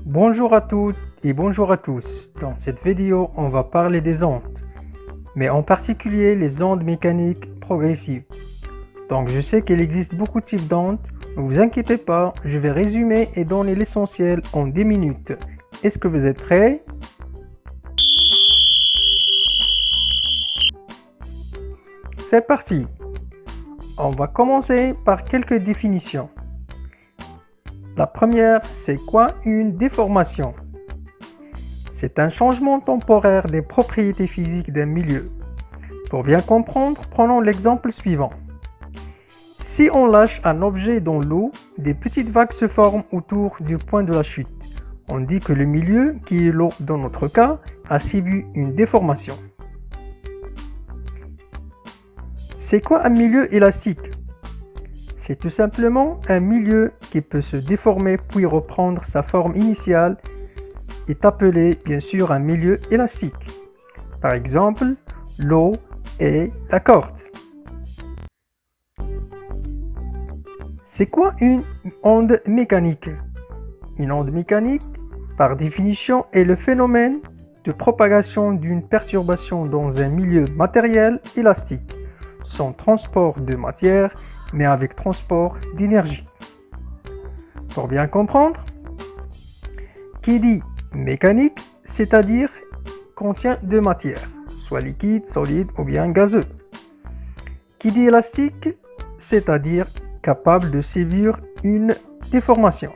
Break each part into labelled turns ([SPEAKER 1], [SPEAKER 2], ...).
[SPEAKER 1] Bonjour à toutes et bonjour à tous. Dans cette vidéo, on va parler des ondes, mais en particulier les ondes mécaniques progressives. Donc je sais qu'il existe beaucoup de types d'ondes, ne vous inquiétez pas, je vais résumer et donner l'essentiel en 10 minutes. Est-ce que vous êtes prêts? C'est parti. On va commencer par quelques définitions. La première, c'est quoi une déformation? C'est un changement temporaire des propriétés physiques d'un milieu. Pour bien comprendre, prenons l'exemple suivant. Si on lâche un objet dans l'eau, des petites vagues se forment autour du point de la chute. On dit que le milieu, qui est l'eau dans notre cas, a subi une déformation. C'est quoi un milieu élastique? C'est tout simplement un milieu qui peut se déformer puis reprendre sa forme initiale, est appelé bien sûr un milieu élastique. Par exemple, l'eau et la corde. C'est quoi une onde mécanique? Une onde mécanique, par définition, est le phénomène de propagation d'une perturbation dans un milieu matériel élastique, sans transport de matière, mais avec transport d'énergie. Pour bien comprendre, qui dit mécanique, c'est-à-dire contient de matière, soit liquide, solide ou bien gazeux. Qui dit élastique, c'est-à-dire capable de subir une déformation.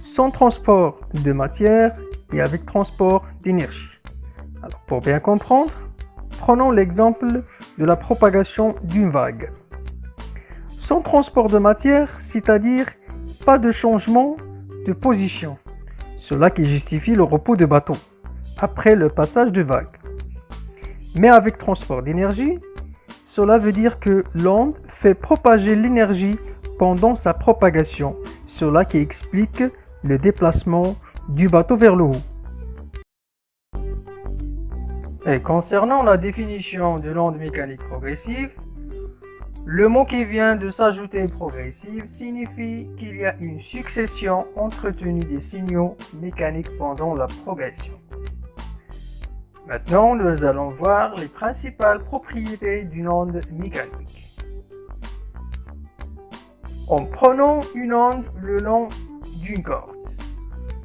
[SPEAKER 1] Sans transport de matière et avec transport d'énergie. Alors pour bien comprendre, prenons l'exemple de la propagation d'une vague. Sans transport de matière, c'est-à-dire pas de changement de position. Cela qui justifie le repos de bateau après le passage de vague. Mais avec transport d'énergie, cela veut dire que l'onde fait propager l'énergie pendant sa propagation. Cela qui explique le déplacement du bateau vers le haut. Et concernant la définition de l'onde mécanique progressive, le mot qui vient de s'ajouter progressive signifie qu'il y a une succession entretenue des signaux mécaniques pendant la progression. Maintenant, nous allons voir les principales propriétés d'une onde mécanique. En prenant une onde le long d'une corde,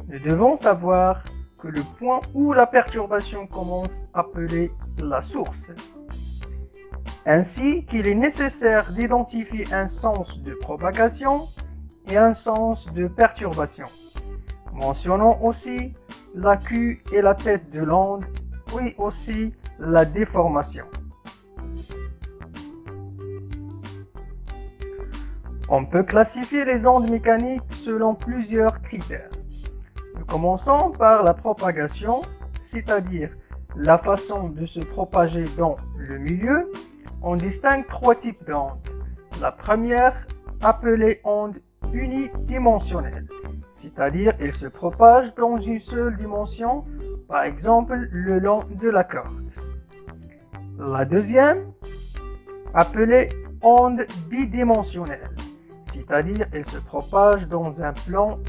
[SPEAKER 1] nous devons savoir que le point où la perturbation commence appelé la source. Ainsi qu'il est nécessaire d'identifier un sens de propagation et un sens de perturbation. Mentionnons aussi la queue et la tête de l'onde, puis aussi la déformation. On peut classifier les ondes mécaniques selon plusieurs critères. Nous commençons par la propagation, c'est-à-dire la façon de se propager dans le milieu. On distingue trois types d'ondes. La première, appelée onde unidimensionnelle, c'est-à-dire elle se propage dans une seule dimension, par exemple le long de la corde. La deuxième, appelée onde bidimensionnelle, c'est-à-dire elle se propage dans un plan,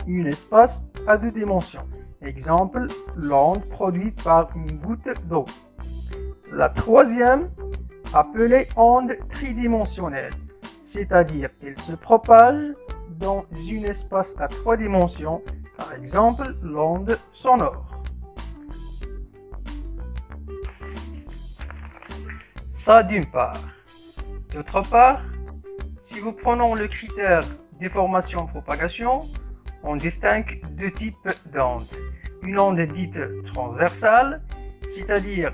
[SPEAKER 1] un espace à deux dimensions. Exemple, l'onde produite par une goutte d'eau. La troisième, appelée onde tridimensionnelle, c'est-à-dire elle se propage dans un espace à trois dimensions, par exemple l'onde sonore. Ça d'une part. D'autre part, si nous prenons le critère déformation-propagation, on distingue deux types d'ondes. Une onde dite transversale, c'est-à-dire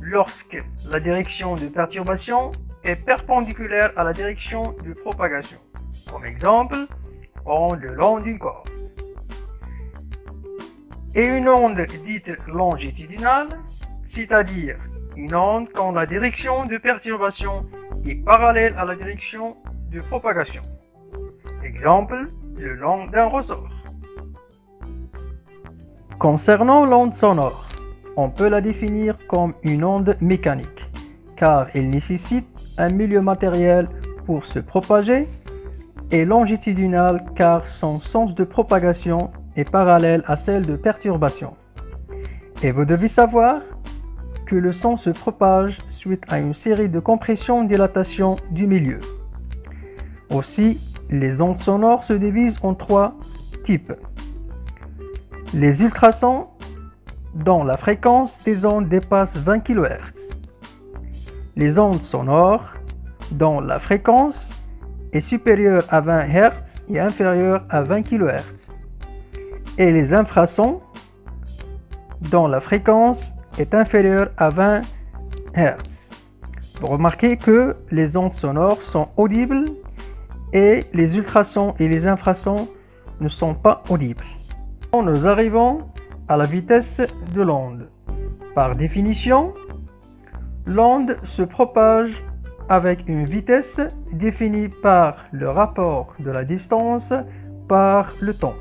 [SPEAKER 1] lorsque la direction de perturbation est perpendiculaire à la direction de propagation. Comme exemple, onde le long d'une corde. Et une onde dite longitudinale, c'est-à-dire une onde quand la direction de perturbation est parallèle à la direction de propagation. Exemple, le long d'un ressort. Concernant l'onde sonore, on peut la définir comme une onde mécanique, car elle nécessite un milieu matériel pour se propager est longitudinal car son sens de propagation est parallèle à celle de perturbation. Et vous devez savoir que le son se propage suite à une série de compression-dilatation du milieu. Aussi, les ondes sonores se divisent en 3 types. Les ultrasons, dont la fréquence des ondes dépasse 20 kHz. Les ondes sonores, dont la fréquence est supérieure à 20 Hz et inférieure à 20 kHz. Et les infrasons, dont la fréquence est inférieure à 20 Hz. Vous remarquez que les ondes sonores sont audibles et les ultrasons et les infrasons ne sont pas audibles. Nous arrivons à la vitesse de l'onde. Par définition, l'onde se propage avec une vitesse définie par le rapport de la distance par le temps.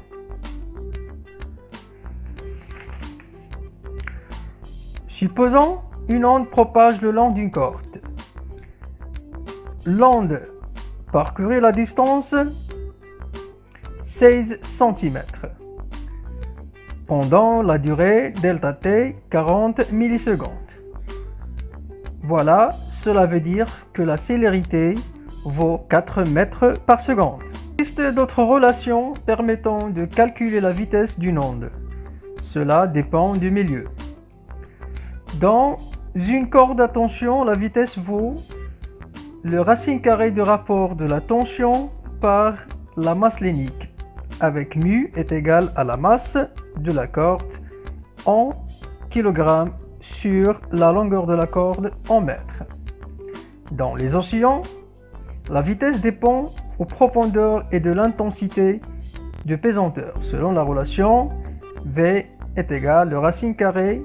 [SPEAKER 1] Supposons une onde propage le long d'une corde. L'onde parcourait la distance 16 cm pendant la durée ΔT 40 millisecondes. Voilà, cela veut dire que la célérité vaut 4 mètres par seconde. Il existe d'autres relations permettant de calculer la vitesse d'une onde. Cela dépend du milieu. Dans une corde à tension, la vitesse vaut le racine carrée du rapport de la tension par la masse lénique, avec mu est égal à la masse de la corde en kg sur la longueur de la corde en mètres. Dans les océans, la vitesse dépend aux profondeurs et de l'intensité de pesanteur, selon la relation V est égal le racine carrée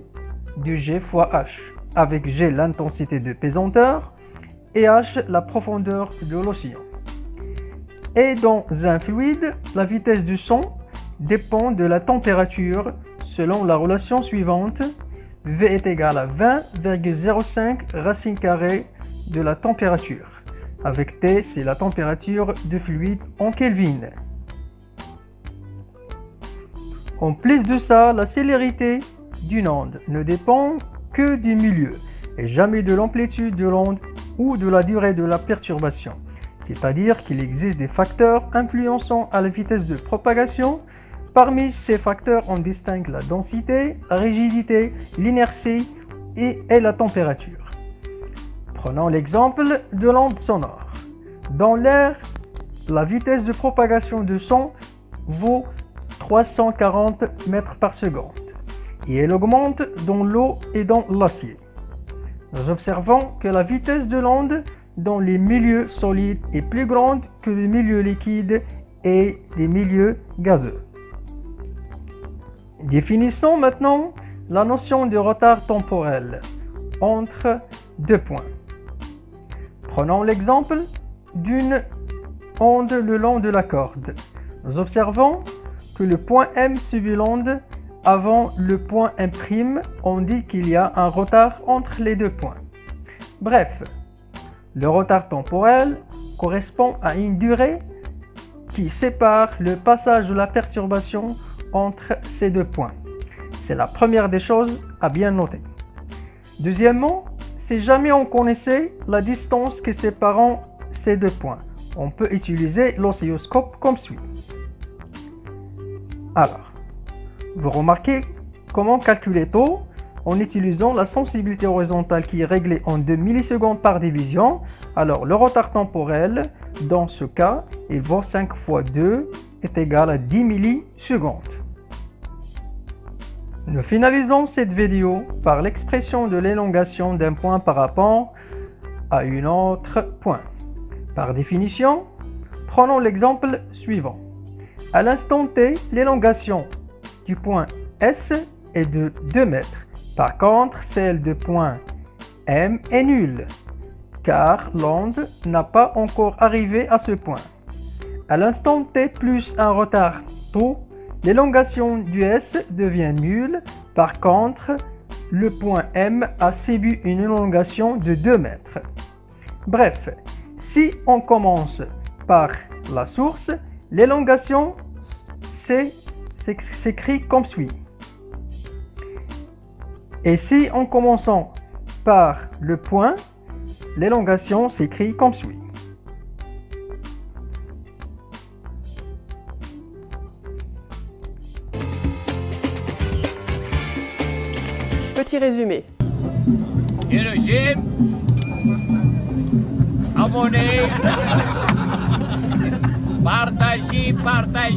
[SPEAKER 1] du G fois H, avec G l'intensité de pesanteur et H la profondeur de l'océan. Et dans un fluide, la vitesse du son dépend de la température selon la relation suivante. V est égal à 20,05 racine carrée de la température. Avec T, c'est la température du fluide en Kelvin. En plus de ça, la célérité d'une onde ne dépend que du milieu et jamais de l'amplitude de l'onde ou de la durée de la perturbation. C'est-à-dire qu'il existe des facteurs influençant à la vitesse de propagation. Parmi ces facteurs, on distingue la densité, la rigidité, l'inertie et la température. Prenons l'exemple de l'onde sonore. Dans l'air, la vitesse de propagation du son vaut 340 mètres par seconde et elle augmente dans l'eau et dans l'acier. Nous observons que la vitesse de l'onde dans les milieux solides est plus grande que les milieux liquides et les milieux gazeux. Définissons maintenant la notion de retard temporel entre deux points. Prenons l'exemple d'une onde le long de la corde. Nous observons que le point M subit l'onde avant le point M', on dit qu'il y a un retard entre les deux points. Bref, le retard temporel correspond à une durée qui sépare le passage de la perturbation entre ces deux points. C'est la première des choses à bien noter. Deuxièmement, si jamais on connaissait la distance qui sépare ces deux points, on peut utiliser l'oscilloscope comme suit. Alors, vous remarquez comment calculer tôt en utilisant la sensibilité horizontale qui est réglée en 2 millisecondes par division. Alors, le retard temporel, dans ce cas, il vaut 5 fois 2 est égal à 10 millisecondes. Nous finalisons cette vidéo par l'expression de l'élongation d'un point par rapport à un autre point. Par définition, prenons l'exemple suivant. À l'instant T, l'élongation du point S est de 2 mètres. Par contre, celle du point M est nulle, car l'onde n'a pas encore arrivé à ce point. À l'instant T plus un retard tau, l'élongation du S devient nulle. Par contre, le point M a subi une élongation de 2 mètres. Bref, si on commence par la source, l'élongation s'écrit comme suit. Et si en commençant par le point, l'élongation s'écrit comme suit.
[SPEAKER 2] Petit résumé.
[SPEAKER 3] Et le j'aime, abonnez, partagez.